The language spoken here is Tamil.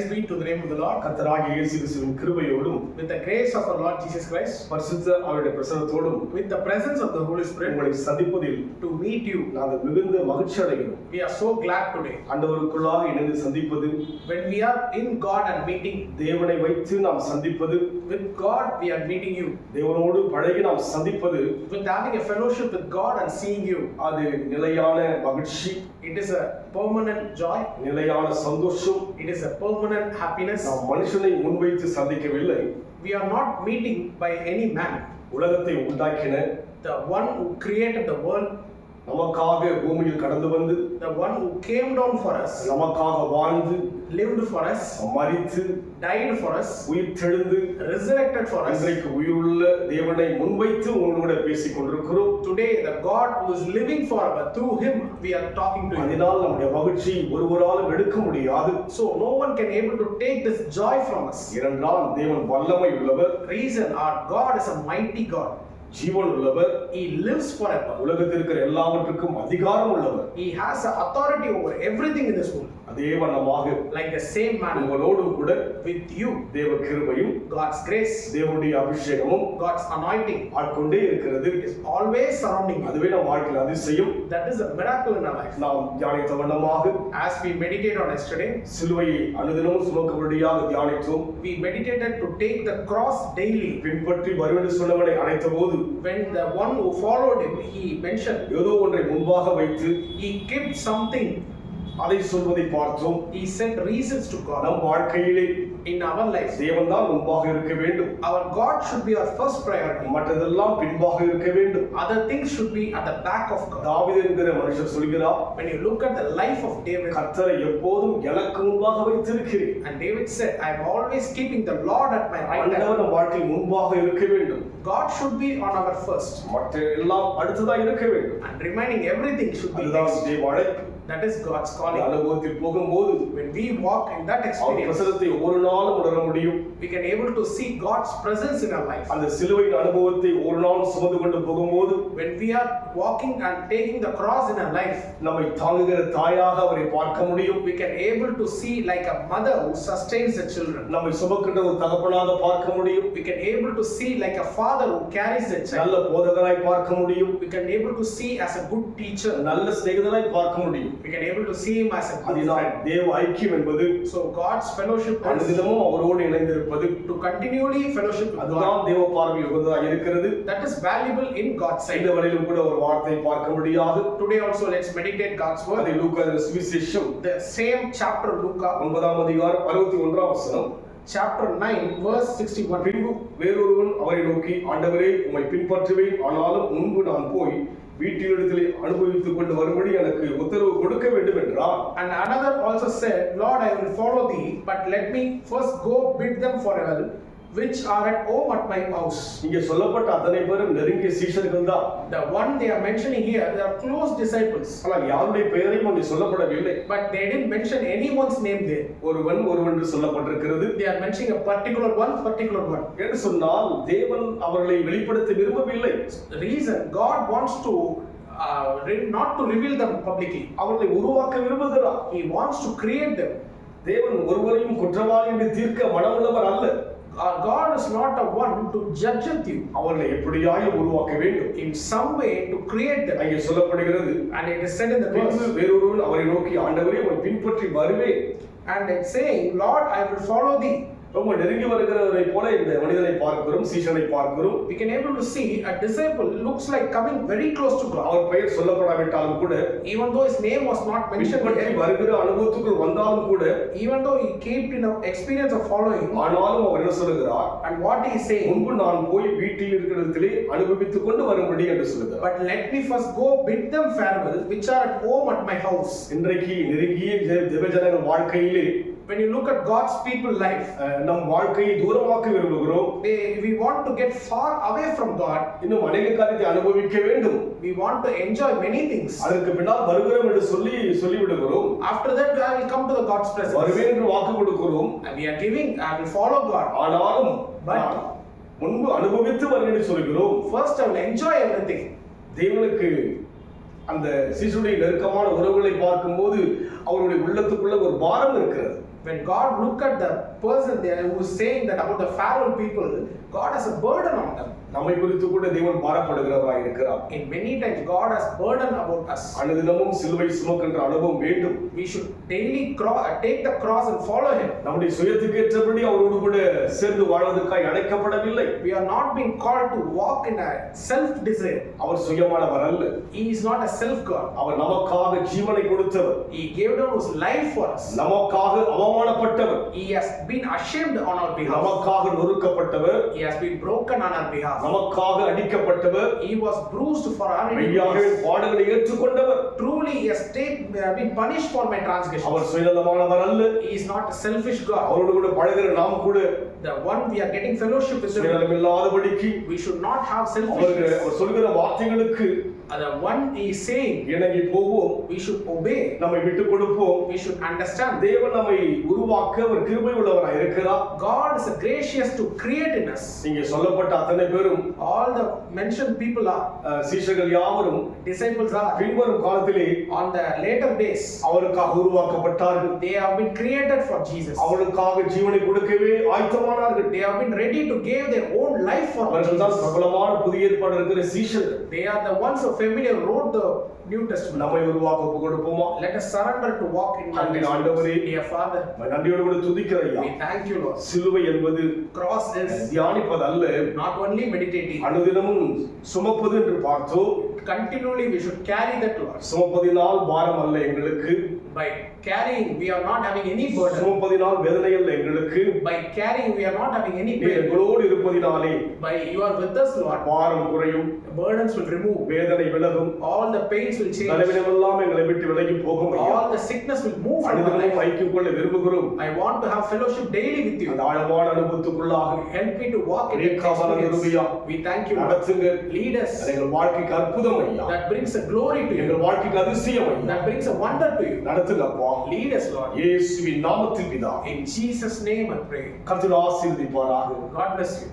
Praise be to the name of the Lord. கர்த்தராகிய இயேசு கிறிஸ்துவின் கிருபையோடும் With the grace of our Lord Jesus Christ, பரிசுத்த அவருடைய பிரசன்னத்தோடும் with the presence of the Holy Spirit, உங்களை சந்திப்பதில் to meet you, நாங்கள் மிகுந்த மகிழ்ச்சி அடைகிறோம். we are so glad today. ஆண்டவருக்குள்ளாக இணைந்து சந்திப்பது, When we are in God and meeting, தேவனை வைத்து நாம் சந்திப்பது, with God we are meeting you. தேவனோடு பழகி நாம் சந்திப்பது, With having a fellowship with God and seeing you, அது நிலையான மகிழ்ச்சி, it is a permanent joy, நிலையான சந்தோஷம். it is a permanent happiness. நாம் மனுஷனை முன்வைத்து சந்திக்கவில்லை. We are not meeting by any man. உலகத்தை உண்டாக்கின, The one who created the world, நமக்காக பூமியில் கடந்து வந்து, the one who came down for us, நமக்காக வாழ்ந்து, lived for us, மரித்து, died for us, உயிர் தெழுந்து, resurrected for us. இன்றைக்கு உயிருள்ள தேவனை முன்வைத்து உங்களோட பேசிக் கொண்டிருக்கிறோம். Today the God who is living forever, through him we are talking to you. அதனால் நம்முடைய மகிழ்ச்சி ஒருவராலும் எடுக்க முடியாது. So no one can able to take this joy from us. ஏனென்றால் தேவன் வல்லமை உள்ளவர், Reason, our God is a mighty God. ஜீவன் உள்ளவர், He lives forever. உலகத்தில் இருக்கிற எல்லாவற்றுக்கும் அதிகாரம் உள்ளவர். He has the authority over everything in this world. அதே வண்ணமாக Like the same manner, உங்களோடும் கூட with you, தேவ கிருபையும் God's grace, தேவனுடைய அபிஷேகமும் God's anointing ஆட்கொண்டே இருக்கிறது. is always surrounding you. அதுவே நம் வாழ்க்கையில் அதிசயம். That is a miracle in our life. நாம் தியானித்த வண்ணமாக As we meditate on yesterday, சிலுவையை அனுதினமும் சுமக்கும்படியாக தியானித்தோம். we meditated to take the cross daily. பின்பற்றி வருவென்று சொன்னவனை அழைத்த போது, When the one who followed him, he mentioned, ஏதோ ஒன்றை முன்பாக வைத்து he kept something. அதை சொல்வதை பார்த்தோம். He sent reasons to God. நம் வாழ்க்கையிலே In our life, தேவன் தான் முன்பாக இருக்க வேண்டும், our God should be our first priority. மற்றதெல்லாம் பின்பாக இருக்க வேண்டும். Other things should be at the back of God. தாவீது என்கிற மனுஷர் சொல்கிறார், When you look at the life of David, கர்த்தரை எப்போதும் எனக்கு முன்பாக வைத்திருக்கிறேன். and David said, I am always keeping the Lord at my right hand. ஆண்டவர் நம் வாழ்க்கையில் முன்பாக இருக்க வேண்டும், God should be on our first, மற்ற எல்லாம் அடுத்ததாக இருக்க வேண்டும். and remaining everything should be அதுதான் next. தேவ அழைப்பு. That is God's அந்த calling. அனுபவத்தில் போகும்போது When we walk in that our experience, பிரசனத்தை ஒரு நாளும் உணர முடியும். we can able to see God's presence in our life. அந்த சிலுவையின் அனுபவத்தை ஒரு நாள் சுமந்து கொண்டு போகும்போது When we are walking and taking the cross in our life, நம்மை தாங்குகிற தாயாக அவரை பார்க்க முடியும். we can able to see like a mother who sustains the children. நம்மை சுமக்கின்ற ஒரு தகப்பனாக பார்க்க முடியும். We can able to see like a father who carries the child. நல்ல போதகராய் பார்க்க முடியும். We can able to see as a good teacher. நல்ல சிநேகிதராய் பார்க்க முடியும். We can able to see him as a good அதுதான் friend. தேவ ஐக்கியம் என்பது. So God's fellowship is அனுதினமும் அவரோடு இணைந்திருப்பது. to continually fellowship with அதுதான் God. தேவ பார்வையில் உகந்ததாக இருக்கிறது. That is valuable in God's sight. இந்த வழியிலும் கூட ஒரு வார்த்தை பார்க்க முடியாது. Today also let's meditate God's word. அதை லூக்கா சுவிசேஷம் The same chapter, Luke 9ஆம் அதிகாரம் 61ஆம் வசனம். chapter 9 verse 61. பின்பு வேறொருவன் அவரை நோக்கி, ஆண்டவரே உம்மை பின்பற்றுவேன், ஆனாலும் முன்பு நான் போய் வீட்டிலிடத்திலே அனுபவித்துக் கொண்டு வரும்படி எனக்கு உத்தரவு கொடுக்க வேண்டும் என்றார். And another also said, Lord, I will follow thee, but let me first go bid them farewell, which are at home at my house. இங்கே சொல்லப்பட்ட அத்தனை பேரும் நெருங்கிய சீஷர்கள் தான். The one they are mentioning here, they are close disciples. ஆனால் யாருடைய பெயரையும் அங்கே சொல்லப்படவில்லை. But they didn't mention anyone's name there. ஒருவன் என்று சொல்லப்பட்டிருக்கிறது. They are mentioning a particular one. என்று சொன்னால் தேவன் அவர்களை வெளிப்படுத்த விரும்பவில்லை. The reason God wants to not to reveal them publicly. அவர்களை உருவாக்க விரும்புகிறார். He wants to create them. தேவன் ஒருவரையும் குற்றவாளி என்று தீர்க்க மனமுள்ளவர் அல்ல. God is not a one to judge you. அவர்களை எப்படியாயும் உருவாக்க வேண்டும். In some way to create them. அங்கே சொல்லப்படுகிறது, And it is said in the verse, வேறொருவன் அவரை நோக்கி, ஆண்டவரே உம்மை பின்பற்றி வருவேன். and it's saying, Lord, I will follow thee. ரொம்ப நெருங்கி வருகிறவரை போல இந்த மனிதனை பார்க்கிறோம், சீஷனை பார்க்கிறோம். We can able to see a disciple looks like coming very close to God. அவர் பெயர் சொல்லப்படாவிட்டாலும் கூட, Even though his name was not mentioned பின்பற்றி here, வருகிற அனுபவத்துக்குள் வந்தாலும் கூட, even though he came in an experience of following, ஆனாலும் அவர் என்ன சொல்லுகிறார்? and what he is saying, முன்பு நான் போய் வீட்டில் இருக்கிறதிலே அனுபவித்துக் கொண்டு வரும்படி என்று சொல்லுகிறார். but let me first go bid them farewell, which are at home at my house. இன்றைக்கு நெருங்கிய தேவஜனங்கள் வாழ்க்கையிலே, when you look at God's people life, நம் வாழ்க்கையை தூரமாக்க விரும்புகிறோம். we want to get far away from God. இன்னும் அநேக காரியத்தை அனுபவிக்க வேண்டும். We want to enjoy many things. அதற்கு பின்னால் வருகிறோம் என்று சொல்லிவிடுகிறோம். After that I will come to the God's presence. வருவேன் என்று வாக்கு கொடுக்கிறோம். And we are giving, I will follow God. ஆனாலும் But முன்பு அனுபவித்து வருவேன் என்று சொல்கிறோம். first I will enjoy everything. தேவனுக்கு அந்த சீசுடைய நெருக்கமான உறவுகளை பார்க்கும்போது அவருடைய உள்ளத்துக்குள்ள ஒரு பாரம் இருக்கிறது. When God look at the person there who is saying that about the Pharaoh people, God has a burden on them. நம்மை குறித்து கூட தேவன் பாரப்படுகிறவராய் இருக்கிறார். In many times God has burden about us. அனுதினமும் சிலுவை சுமக்கின்ற அனுபவம் வேண்டும். We should daily take the cross and follow him. நம்முடைய சுயத்துக்கு ஏற்றபடி அவரோடு கூட சேர்ந்து வாழ்வதற்காய் அழைக்கப்படவில்லை. We are not being called to walk in a self desire. அவர் சுயமானவர் அல்ல. He is not a self god. அவர் நமக்காக ஜீவனை கொடுத்தவர். He gave down his life for us. நமக்காக அவமானப்பட்டவர். He has been ashamed on our behalf. நமக்காக நொறுக்கப்பட்டவர். He has been broken on our behalf. நமக்காக அடிக்கப்பட்டவர். He was bruised for our மெய்யாகவே பாடுகளை ஏற்றுக்கொண்டவர். Truly he has been punished for my transgression. அவர் சுயநலமானவர் அல்ல. He is not a selfish god. அவரோடு கூட பழகுற நாம் கூட the one we are getting fellowship with him, சுயநலமில்லாதபடிக்கு we should not have selfishness. அவர் சொல்கிற வார்த்தைகளுக்கு the one he is saying, இணங்கி போவோம். we should obey. நம்மை விட்டு கொடுப்போம். We should understand. தேவன் நம்மை உருவாக்க ஒரு கிருபை உள்ளவராய் இருக்கிறார். God is gracious to create in us. இங்கே சொல்லப்பட்ட அத்தனை பேரும் all the mentioned people are சீஷர்கள் யாவரும் disciples are பின்வரும் காலத்திலே on the later days அவருக்காக உருவாக்கப்பட்டார்கள். they have been created for Jesus. அவருக்காக ஜீவனை கொடுக்கவே ஆயத்தமானார்கள். they have been ready to give their own life for அவர்கள் தான் பிரபலமான புதிய ஏற்பாடு இருக்கிற சீஷர்கள். they are the ones who familiar wrote the New Testament. நம்மை உருவாக்க கொடுப்போமா? let us surrender to walk in அன்பின் ஆண்டவரே, dear Father, நன்றியோடு கூட துதிக்கிறேன். we thank you Lord. சிலுவை என்பது cross is தியானிப்பது அல்ல, not only meditating, அனுதினமும் சுமப்பது என்று பார்த்தோம். continually we should carry that Lord. சுமப்பதினால் பாரம் அல்ல எங்களுக்கு. by carrying we are not having any burden. சுமப்பதினால் வேதனை அல்ல எங்களுக்கு. by carrying we are not having any pain. எங்களோடு இருப்பதினாலே by you are with us Lord, பாரம் குறையும், burdens will remove, வேதனை விலகும், all the pains will change, பலவீனமெல்லாம் எங்களை விட்டு விலகி போகும். all the sickness will move from our life. ஐக்கியம் கொள்ள விரும்புகிறோம். I want to have fellowship daily with you. அந்த ஆழமான அனுபவத்துக்குள்ளாக help me to walk in experience. we thank you Lord. நடத்துங்க, lead us. எங்கள் வாழ்க்கைக்கு அற்புதம் ஐயா. that brings a glory to you. எங்கள் வாழ்க்கைக்கு அதிசயம் ஐயா. that brings a wonder to you. நடத்துங்க அப்பா. lead us Lord. இயேசுவின் நாமத்தில் பிதாவே. in Jesus name I pray. கர்த்தர் ஆசீர்வதிப்பாராக. God bless you.